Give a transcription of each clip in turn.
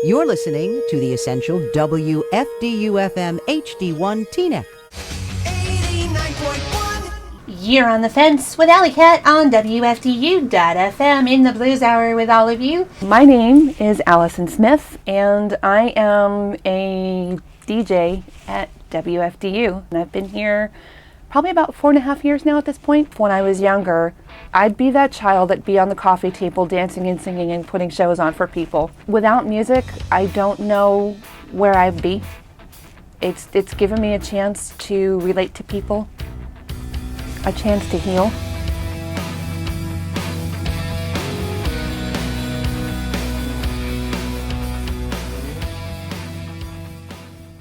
You're listening to the essential WFDU-FM HD1 Teaneck. 89.1. You're on the fence with Alley Cat on WFDU.FM in the Blues Hour with all of you. My name is Allison Smith, and I am a DJ at WFDU. And I've been here probably about 4.5 years now at this point. When I was younger, I'd be that child that'd be on the coffee table dancing and singing and putting shows on for people. Without music, I don't know where I'd be. It's given me a chance to relate to people, a chance to heal.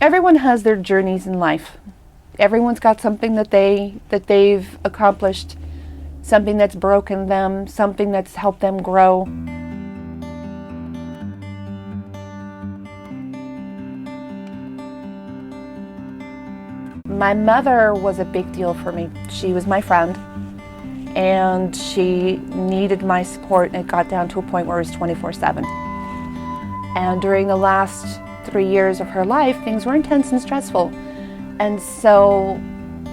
Everyone has their journeys in life. Everyone's got something that they've accomplished, something that's broken them, something that's helped them grow. My mother was a big deal for me. She was my friend, and she needed my support, and it got down to a point where it was 24/7. And during the last 3 years of her life, things were intense and stressful. And so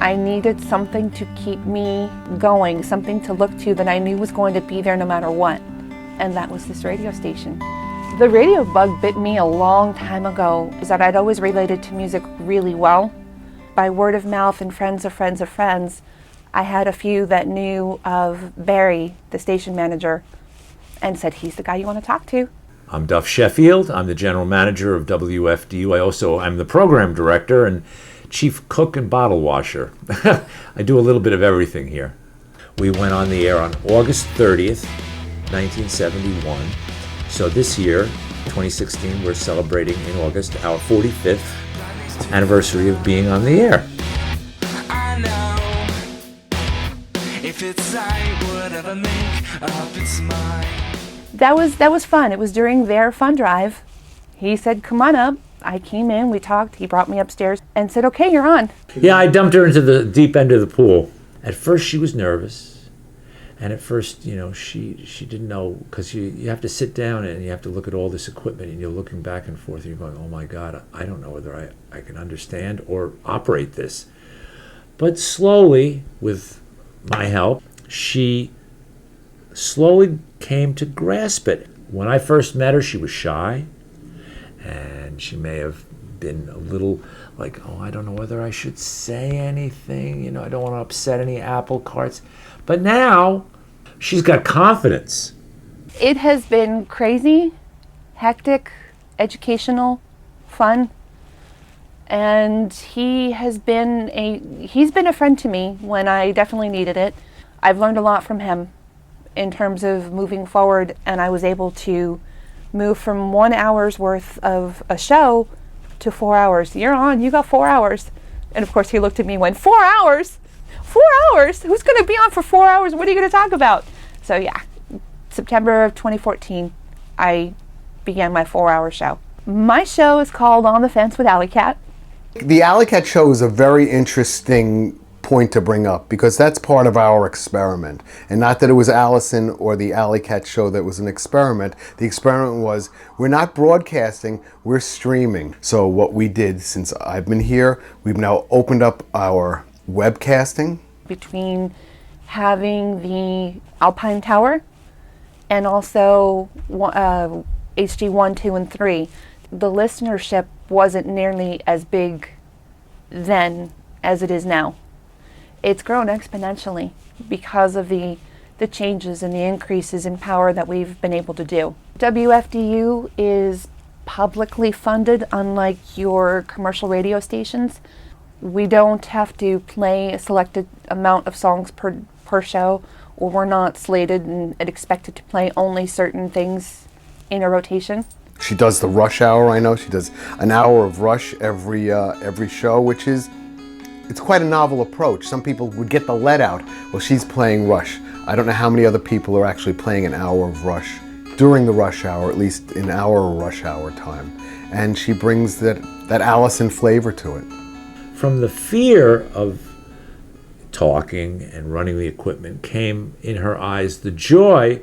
I needed something to keep me going, something to look to that I knew was going to be there no matter what. And that was this radio station. The radio bug bit me a long time ago, is that I'd always related to music really well. By word of mouth and friends of friends of friends, I had a few that knew of Barry, the station manager, and said, he's the guy you want to talk to. I'm Duff Sheffield. I'm the general manager of WFDU. I'm the program director and chief cook and bottle washer. I do a little bit of everything here. We went on the air on August 30th, 1971. So this year, 2016, we're celebrating in August our 45th anniversary of being on the air. I know if it's right, whatever make up its mind. That was fun. It was during their fun drive. He said, come on up. I came in, we talked, he brought me upstairs and said, okay, you're on. Yeah, I dumped her into the deep end of the pool. At first she was nervous. And at first, she didn't know, because you have to sit down and you have to look at all this equipment and you're looking back and forth and you're going, oh my God, I don't know whether I can understand or operate this. But slowly, with my help, she slowly came to grasp it. When I first met her, she was shy. And she may have been a little like, oh, I don't know whether I should say anything. I don't want to upset any apple carts. But now she's got confidence. It has been crazy, hectic, educational, fun. And he's been a friend to me when I definitely needed it. I've learned a lot from him in terms of moving forward, and I was able to move from 1 hour's worth of a show to 4 hours. You're on, you got 4 hours. And of course he looked at me and went, 4 hours? 4 hours? Who's gonna be on for 4 hours? What are you gonna talk about? So yeah, September of 2014, I began my 4-hour show. My show is called On the Fence with Alley Cat. The Alley Cat show is a very interesting point to bring up because that's part of our experiment. And not that it was Allison or the Alley Cat show that was an experiment. The experiment was, we're not broadcasting, we're streaming. So what we did since I've been here, we've now opened up our webcasting. Between having the Alpine Tower and also HD 1, 2, and 3, the listenership wasn't nearly as big then as it is now. It's grown exponentially because of the changes and the increases in power that we've been able to do. WFDU is publicly funded, unlike your commercial radio stations. We don't have to play a selected amount of songs per show, or we're not slated and expected to play only certain things in a rotation. She does the Rush Hour, I know. She does an hour of Rush every show, which is, it's quite a novel approach. Some people would get the let out. Well, she's playing Rush. I don't know how many other people are actually playing an hour of Rush during the Rush Hour, at least in our Rush Hour time. And she brings that Allison flavor to it. From the fear of talking and running the equipment came in her eyes the joy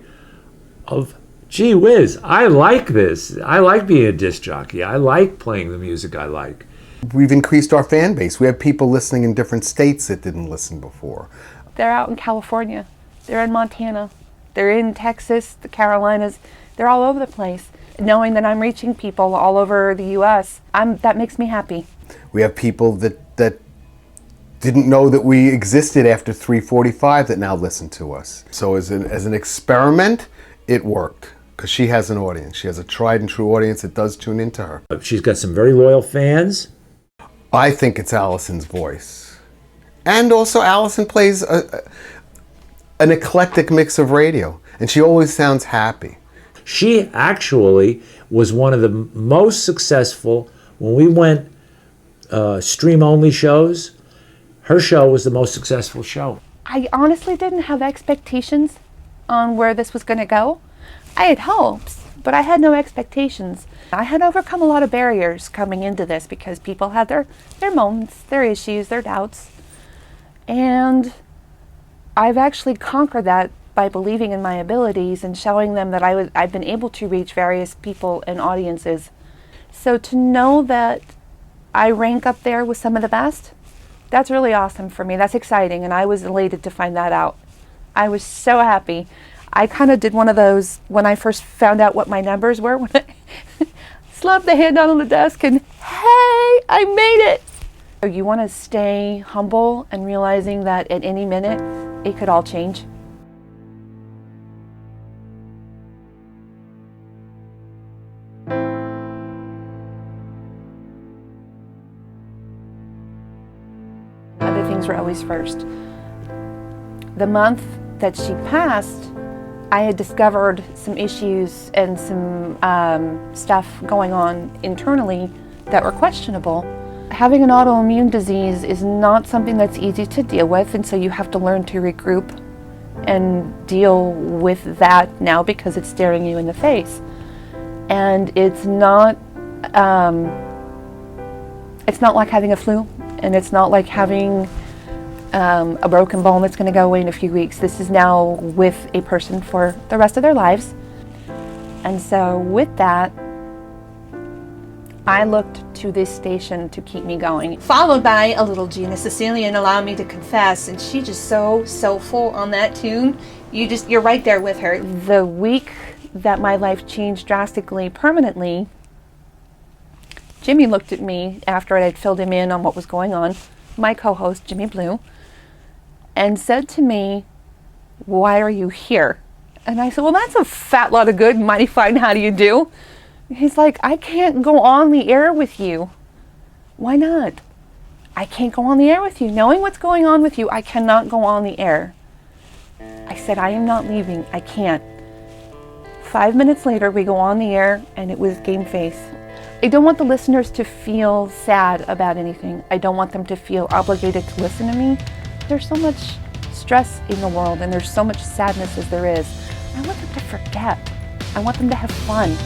of gee whiz, I like this. I like being a disc jockey. I like playing the music I like. We've increased our fan base. We have people listening in different states that didn't listen before. They're out in California, they're in Montana, they're in Texas, the Carolinas, they're all over the place. Knowing that I'm reaching people all over the U.S., that makes me happy. We have people that didn't know that we existed after 3:45 that now listen to us. So as an experiment, it worked, because she has an audience. She has a tried and true audience that does tune into her. She's got some very loyal fans. I think it's Allison's voice. And also Allison plays an eclectic mix of radio, and she always sounds happy. She actually was one of the most successful when we went stream-only shows. Her show was the most successful show. I honestly didn't have expectations on where this was going to go. I had hopes, but I had no expectations. I had overcome a lot of barriers coming into this because people had their moments, their issues, their doubts. And I've actually conquered that by believing in my abilities and showing them that I've been able to reach various people and audiences. So to know that I rank up there with some of the best, that's really awesome for me. That's exciting, and I was elated to find that out. I was so happy. I kind of did one of those when I first found out what my numbers were, when I slapped the hand down on the desk and, hey, I made it. You want to stay humble and realizing that at any minute it could all change. Other things were always first. The month that she passed, I had discovered some issues and some stuff going on internally that were questionable. Having an autoimmune disease is not something that's easy to deal with, and so you have to learn to regroup and deal with that now because it's staring you in the face. And it's not like having a flu, and it's not like having a broken bone that's going to go away in a few weeks. This is now with a person for the rest of their lives. And so with that, I looked to this station to keep me going. Followed by a little Gina Sicilian, Allow Me to Confess, and she just so full on that tune. You're right there with her. The week that my life changed drastically, permanently, Jimmy looked at me after I had filled him in on what was going on, my co-host, Jimmy Blue, and said to me, "Why are you here?" And I said, "Well, that's a fat lot of good, mighty fine, how do you do?" He's like, "I can't go on the air with you." "Why not?" "I can't go on the air with you. Knowing what's going on with you, I cannot go on the air." I said, "I am not leaving. I can't." 5 minutes later, we go on the air, and it was game face. I don't want the listeners to feel sad about anything. I don't want them to feel obligated to listen to me. There's so much stress in the world, and there's so much sadness as there is. I want them to forget. I want them to have fun.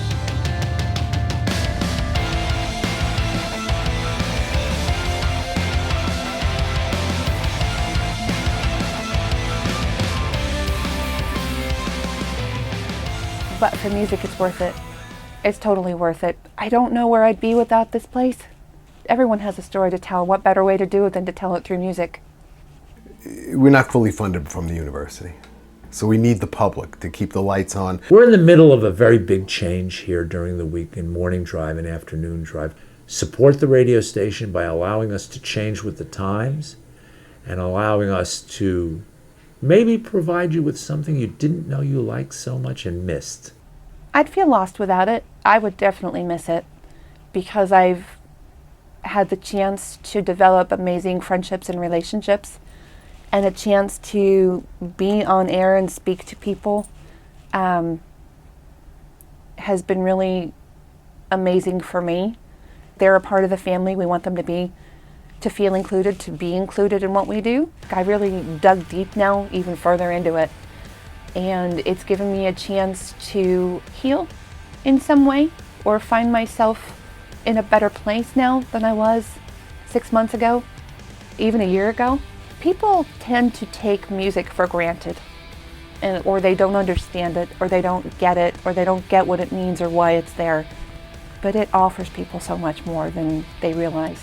But for music, it's worth it. It's totally worth it. I don't know where I'd be without this place. Everyone has a story to tell. What better way to do it than to tell it through music? We're not fully funded from the university, so we need the public to keep the lights on. We're in the middle of a very big change here during the week in morning drive and afternoon drive. Support the radio station by allowing us to change with the times and allowing us to maybe provide you with something you didn't know you liked so much and missed. I'd feel lost without it. I would definitely miss it because I've had the chance to develop amazing friendships and relationships and a chance to be on air and speak to people has been really amazing for me. They're a part of the family. We want them to feel included, to be included in what we do. I really dug deep now, even further into it. And it's given me a chance to heal in some way or find myself in a better place now than I was 6 months ago, even a year ago. People tend to take music for granted. or they don't understand it, or they don't get it, or they don't get what it means or why it's there. But it offers people so much more than they realize.